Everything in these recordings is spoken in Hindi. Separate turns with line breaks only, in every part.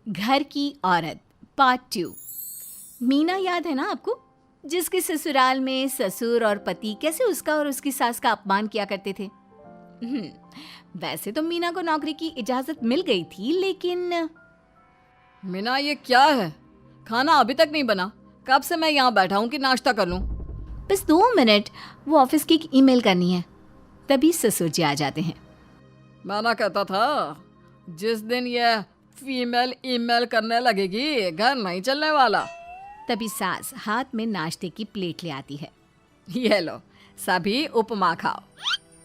घर की औरत पार्ट 2। मीना याद है ना आपको, जिसके ससुराल में ससुर और पति कैसे उसका और उसकी सास का अपमान किया करते थे। वैसे तो मीना को नौकरी की इजाजत मिल गई थी, लेकिन
मीना, ये क्या है? खाना अभी तक नहीं बना। कब से मैं यहाँ बैठा हूँ कि नाश्ता कर लूँ।
बस 2 मिनट, वो ऑफिस की एक ईमेल करनी है। तभी ससुर जी आ जाते हैं।
मैंने कहता था जिस दिन ये फीमेल ईमेल करने लगेगी घर नहीं चलने वाला।
तभी सास हाथ में नाश्ते की प्लेट ले आती है।
ये लो, सभी उपमा खाओ।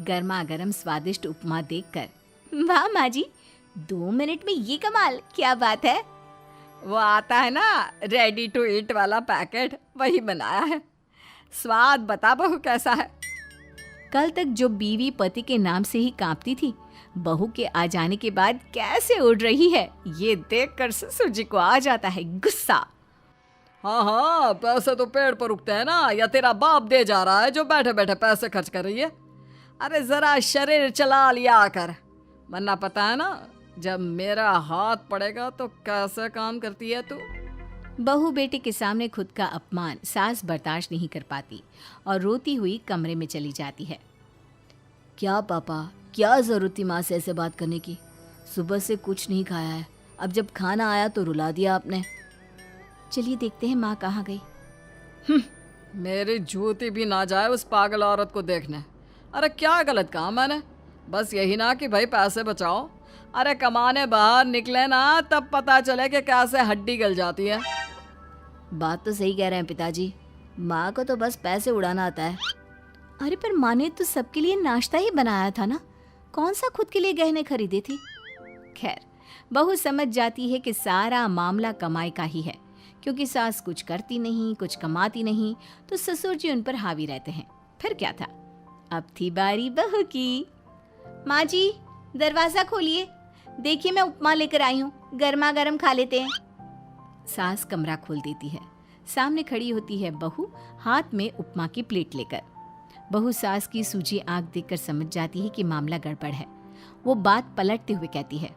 गर्मा गर्म स्वादिष्ट उपमा देखकर वाह माँ जी, 2 मिनट में ये कमाल, क्या बात है।
वो आता है ना रेडी टू ईट वाला पैकेट, वही बनाया है। स्वाद बता बहू कैसा है।
कल तक जो बीवी पति के नाम से ही कांपती थी, बहू के आ जाने के बाद कैसे उड़ रही है, ये देखकर ससुर जी को आ जाता है गुस्सा।
हाँ, पैसे तो पेड़ पर उगते हैं ना, या तेरा बाप दे जा रहा है जो बैठे बैठे पैसे खर्च कर रही है। अरे जरा शरीर चला लिया कर, वरना पता है ना जब मेरा हाथ पड़ेगा तो कैसे काम करती है तू।
बहू बेटे के सामने खुद का अपमान सास बर्दाश्त नहीं कर पाती और रोती हुई कमरे में चली जाती है। क्या पापा, क्या जरूरत थी माँ से ऐसे बात करने की? सुबह से कुछ नहीं खाया है, अब जब खाना आया तो रुला दिया आपने। चलिए देखते हैं माँ कहाँ गई।
मेरी जूती भी ना जाए उस पागल औरत को देखने। अरे क्या गलत काम मैंने? बस यही ना कि भाई पैसे बचाओ। अरे कमाने बाहर निकले ना तब पता चले कि कैसे हड्डी गल जाती है।
बात तो सही कह रहे हैं पिताजी, माँ को तो बस पैसे उड़ाना आता है। अरे पर माँ ने तो सबके लिए नाश्ता ही बनाया था ना, कौन सा खुद के लिए गहने खरीदे थे। खैर, बहू समझ जाती है कि सारा मामला कमाई का ही है, क्योंकि सास कुछ करती नहीं, कुछ कमाती नहीं, तो ससुर जी उन पर हावी रहते हैं। फिर क्या था, अब थी बारी बहू की। माँ जी, दरवाजा खोलिए, देखिए मैं उपमा लेकर आई हूँ, गर्मा गर्म खा लेते हैं। सास कमरा खोल देती है। सामने खड़ी होती है बहू, हाथ में उपमा की प्लेट लेकर। बहू सास की सूजी आंख देखकर समझ जाती है कि मामला गड़बड़ है। वो बात पलटते हुए कहती है,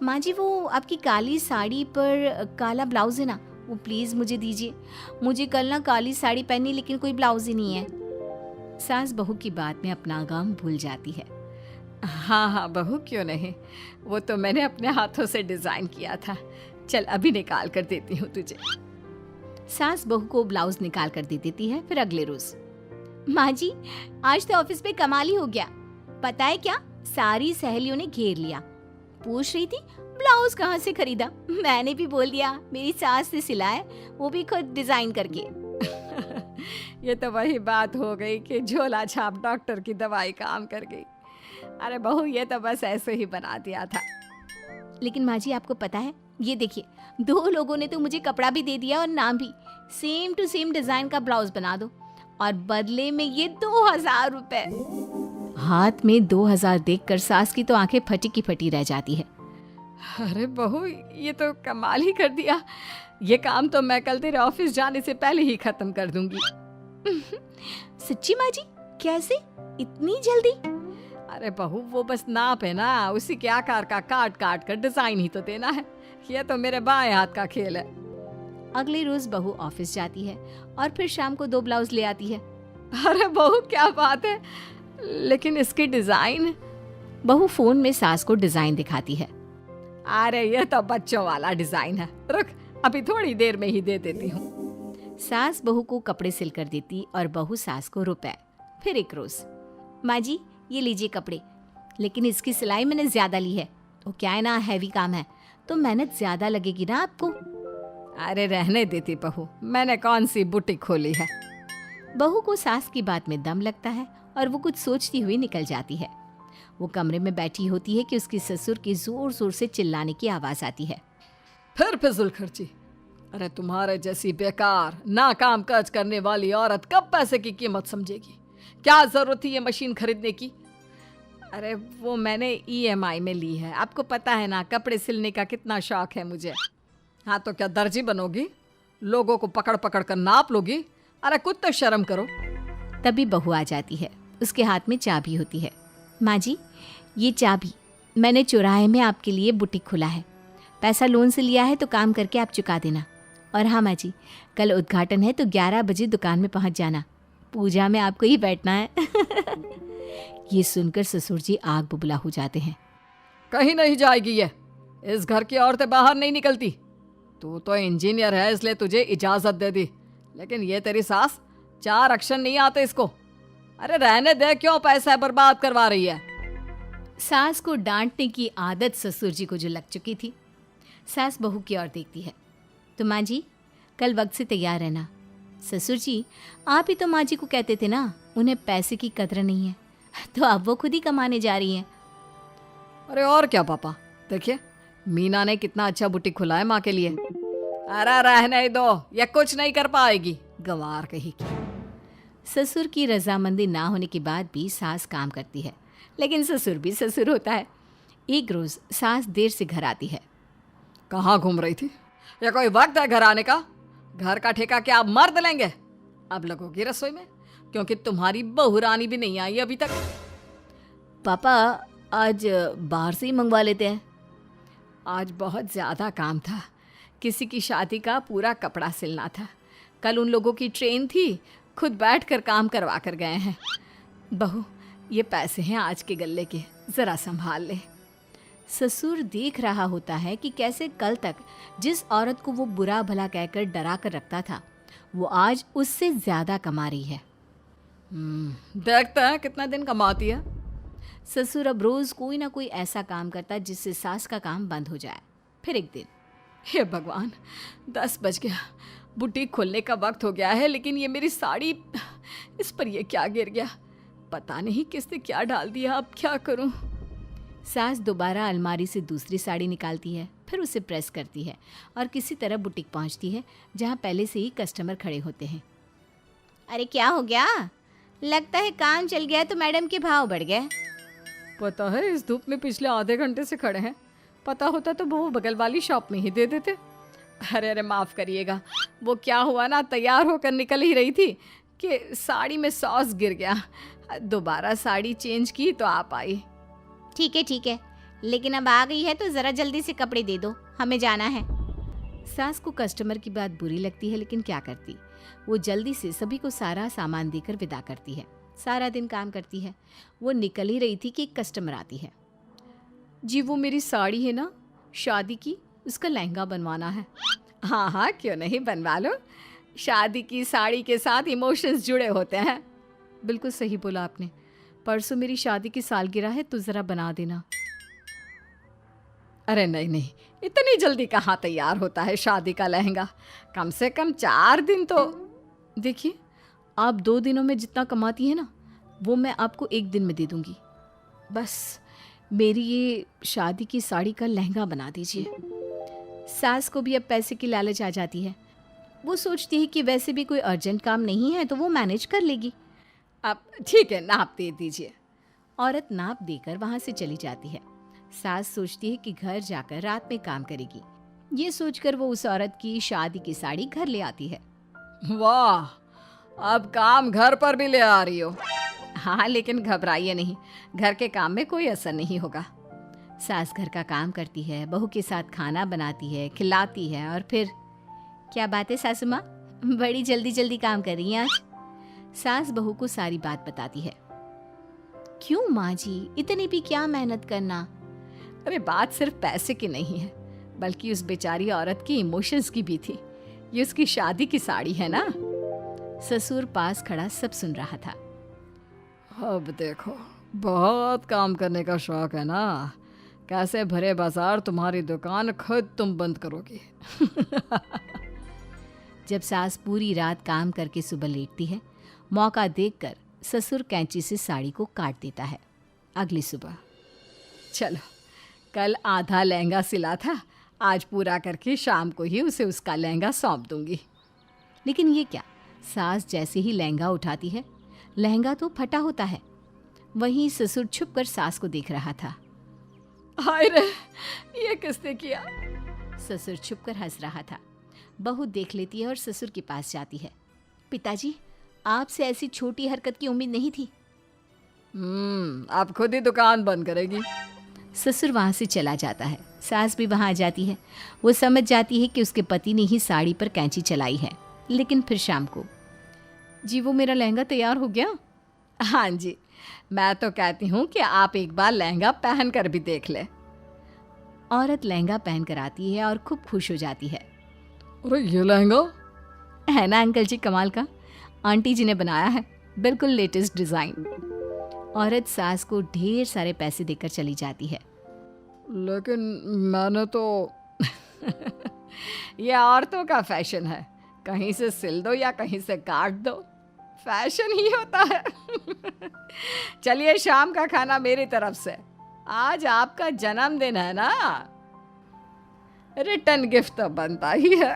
माँ जी वो आपकी काली साड़ी पर काला ब्लाउज है ना, वो प्लीज मुझे दीजिए। मुझे कल ना काली साड़ी पहनी, लेकिन कोई ब्लाउज ही नहीं है। सास बहू की बात में अपना गम भूल जाती है।
हाँ हाँ बहू, क्यों नहीं, वो तो मैंने अपने हाथों से डिजाइन किया था। चल अभी निकाल कर देती हूँ तुझे।
सास बहू को ब्लाउज निकाल कर दे देती है। फिर अगले रोज, माँ जी आज तो ऑफिस पे कमाल ही हो गया। पता है क्या, सारी सहेलियों ने घेर लिया, पूछ रही थी ब्लाउज कहाँ से खरीदा। मैंने भी बोल दिया मेरी सास ने सिलाया, वो भी खुद डिजाइन करके।
ये तो वही बात हो गई कि झोला छाप डॉक्टर की दवाई काम कर गई। अरे बहू, ये तो बस ऐसे ही बना दिया था।
लेकिन माँ जी आपको पता है, ये देखिए 2 लोगों ने तो मुझे कपड़ा भी दे दिया और नाम भी, सेम टू सेम डिजाइन का ब्लाउज बना दो, और बदले में ये 2000 रुपए। हाथ में 2000 देखकर सास की तो आंखें फटी की फटी रह जाती है।
अरे बहू, ये तो कमाल ही कर दिया। ये काम तो मैं कल तेरे ऑफिस जाने से पहले ही खत्म कर दूंगी।
सच्ची माँ जी, कैसे इतनी जल्दी?
अरे बहू, वो बस नाप है ना, उसी के आकार का काट काट कर डिजाइन ही तो देना है। ये तो मेरे बाएं हाथ का खेल है।
अगले रोज बहू ऑफिस जाती है और फिर शाम को 2 ब्लाउज ले आती है।
अरे बहू, क्या बात है, लेकिन इसकी डिजाइन।
बहू फोन में सास को डिजाइन दिखाती है।
अरे ये तो बच्चों वाला डिजाइन है, रुक अभी थोड़ी देर में ही दे देती हूँ।
सास बहू को कपड़े सिल कर देती और बहू सास को रुपए। फिर एक रोज, माँ जी ये लीजिए कपड़े, लेकिन इसकी सिलाई मैंने ज्यादा ली है। तो क्या है ना, हैवी काम है तो मेहनत ज्यादा लगेगी ना आपको।
अरे रहने देती बहू, मैंने कौन सी बुटीक खोली है।
बहू को सास की बात में दम लगता है और वो कुछ सोचती हुई निकल जाती है। वो कमरे में बैठी होती है कि उसके ससुर की जोर जोर से चिल्लाने की आवाज आती है।
फिर फिजूल खर्ची। अरे तुम्हारे जैसी बेकार नाकाम काज करने वाली औरत कब पैसे की कीमत समझेगी। क्या जरूरत थी ये मशीन खरीदने की? अरे वो मैंने EMI में ली है, आपको पता है ना कपड़े सिलने का कितना शौक है मुझे। हाँ तो क्या दर्जी बनोगी, लोगों को पकड़ पकड़ कर नाप लोगी? अरे कुछ तो शर्म करो।
तभी बहू आ जाती है, उसके हाथ में चाबी होती है। माँ जी ये चाबी, मैंने चौराहे में आपके लिए बुटीक खुला है, पैसा लोन से लिया है तो काम करके आप चुका देना। और हाँ माँ जी, कल उद्घाटन है तो 11 बजे दुकान में पहुँच जाना, पूजा में आपको ही बैठना है। ये सुनकर ससुर जी आग बुबला हो जाते हैं।
कहीं नहीं जाएगी ये, इस घर की औरतें बाहर नहीं निकलती। तू तो इंजीनियर है इसलिए तुझे इजाजत दे दी, लेकिन ये तेरी सास 4 अक्षर नहीं आते इसको। अरे रहने दे, क्यों पैसा बर्बाद करवा रही है।
सास को डांटने की आदत ससुर जी को जो लग चुकी थी। सास बहू की ओर देखती है। तो माँ जी कल वक्त से तैयार रहना। ससुर जी आप ही तो माँ जी को कहते थे ना उन्हें पैसे की कदर नहीं है, तो अब वो खुद ही कमाने जा रही हैं।
अरे और क्या पापा, देखिए मीना ने कितना अच्छा बुटीक खुला है माँ के लिए। अरे रहने दो, ये कुछ नहीं कर पाएगी, गंवार कहीं की।
ससुर की रजामंदी ना होने के बाद भी सास काम करती है, लेकिन ससुर भी ससुर होता है। एक रोज़ सास देर से घर आती है।
कहाँ घूम रही थी? या कोई वक्त है घर आने का? घर का ठेका क्या आप मर्द लेंगे? अब लगोगी रसोई में, क्योंकि तुम्हारी बहू रानी भी नहीं आई अभी तक।
पापा आज बाहर से ही मंगवा लेते हैं।
आज बहुत ज़्यादा काम था, किसी की शादी का पूरा कपड़ा सिलना था। कल उन लोगों की ट्रेन थी, खुद बैठकर काम करवा कर गए हैं। बहू ये पैसे हैं आज के गल्ले के, ज़रा संभाल ले।
ससुर देख रहा होता है कि कैसे कल तक जिस औरत को वो बुरा भला कहकर डरा कर रखता था वो आज उससे ज़्यादा कमा रही है।
देखते हैं कितना दिन कमाती है।
ससुर अब रोज़ कोई ना कोई ऐसा काम करता जिससे सास का काम बंद हो जाए। फिर एक दिन,
हे भगवान 10 बज गया, बुटीक खोलने का वक्त हो गया है, लेकिन ये मेरी साड़ी, इस पर ये क्या गिर गया, पता नहीं किसने क्या डाल दिया, अब क्या करूं।
सास दोबारा अलमारी से दूसरी साड़ी निकालती है, फिर उसे प्रेस करती है और किसी तरह बुटीक पहुंचती है जहां पहले से ही कस्टमर खड़े होते हैं। अरे क्या हो गया? लगता है काम चल गया तो मैडम के भाव बढ़ गए।
पता है इस धूप में पिछले आधे घंटे से खड़े हैं, पता होता तो वो बगल वाली शॉप में ही दे देते। अरे अरे माफ़ करिएगा, वो क्या हुआ ना, तैयार होकर निकल ही रही थी कि साड़ी में सॉस गिर गया। दोबारा साड़ी चेंज की तो आप आई।
ठीक है, लेकिन अब आ गई है तो ज़रा जल्दी से कपड़े दे दो, हमें जाना है। सास को कस्टमर की बात बुरी लगती है, लेकिन क्या करती, वो जल्दी से सभी को सारा सामान देकर विदा करती है। सारा दिन काम करती है। वो निकल ही रही थी कि एक कस्टमर आती है।
जी वो मेरी साड़ी है ना शादी की, उसका लहंगा बनवाना है। हाँ हाँ क्यों नहीं, बनवा लो। शादी की साड़ी के साथ इमोशंस जुड़े होते हैं। बिल्कुल सही बोला आपने, परसों मेरी शादी की सालगिरह है तो ज़रा बना देना। अरे नहीं, इतनी जल्दी कहाँ तैयार होता है शादी का लहंगा, कम से कम 4 दिन तो। देखिए आप 2 दिनों में जितना कमाती है ना वो मैं आपको 1 दिन में दे दूँगी। बस मेरी ये शादी की साड़ी का लहंगा बना दीजिए।
सास को भी अब पैसे की लालच आ जाती है। वो सोचती है कि वैसे भी कोई अर्जेंट काम नहीं है तो वो मैनेज कर लेगी।
अब ठीक है, नाप दे दीजिए।
औरत नाप देकर वहाँ से चली जाती है। सास सोचती है कि घर जाकर रात में काम करेगी। ये सोचकर वो उस औरत की शादी की साड़ी घर ले आती है।
वाह, अब काम घर पर भी ले आ रही हो।
हाँ लेकिन घबराइए नहीं, घर के काम में कोई असर नहीं होगा। सास घर का काम करती है, बहू के साथ खाना बनाती है, खिलाती है और फिर क्या बात है सासू माँ, बड़ी जल्दी जल्दी काम कर रही हैं आज। सास बहू को सारी बात बताती है। क्यों माँ जी, इतनी भी क्या मेहनत करना।
अरे बात सिर्फ पैसे की नहीं है, बल्कि उस बेचारी औरत की इमोशंस की भी थी। ये उसकी शादी की साड़ी है ना।
ससुर पास खड़ा सब सुन रहा था।
अब देखो, बहुत काम करने का शौक है ना, कैसे भरे बाजार तुम्हारी दुकान खुद तुम बंद करोगी।
जब सास पूरी रात काम करके सुबह लेटती है, मौका देखकर ससुर कैंची से साड़ी को काट देता है। अगली सुबह,
चलो कल आधा लहंगा सिला था, आज पूरा करके शाम को ही उसे उसका लहंगा सौंप दूंगी।
लेकिन ये क्या, सास जैसे ही लहंगा उठाती है, लहंगा तो फटा होता है। वहीं ससुर छुप कर सास को देख रहा था।
हाय रे, ये किसने किया?
ससुर छुप कर हंस रहा था। बहू देख लेती है और ससुर के पास जाती है। पिताजी, आपसे ऐसी छोटी हरकत की उम्मीद नहीं थी।
आप खुद ही दुकान बंद करेगी।
ससुर वहां से चला जाता है। सास भी वहाँ आ जाती है। वो समझ जाती है कि उसके पति ने ही साड़ी पर कैंची चलाई है। लेकिन फिर शाम को, जी वो मेरा लहंगा तैयार हो गया?
हाँ जी, मैं तो कहती हूँ कि आप एक बार लहंगा पहन कर भी देख ले।
औरत लहंगा पहन कर आती है और खूब खुश हो जाती है।
अरे ये लहंगा
है ना अंकल जी कमाल का, आंटी जी ने बनाया है, बिल्कुल लेटेस्ट डिज़ाइन। औरत सास को ढेर सारे पैसे देकर चली जाती है।
लेकिन मैंने तो ये औरतों का फैशन है, कहीं से सिल दो या कहीं से काट दो, फैशन ही होता है। चलिए शाम का खाना मेरी तरफ से, आज आपका जन्मदिन है ना, रिटर्न गिफ्ट तो बनता ही है।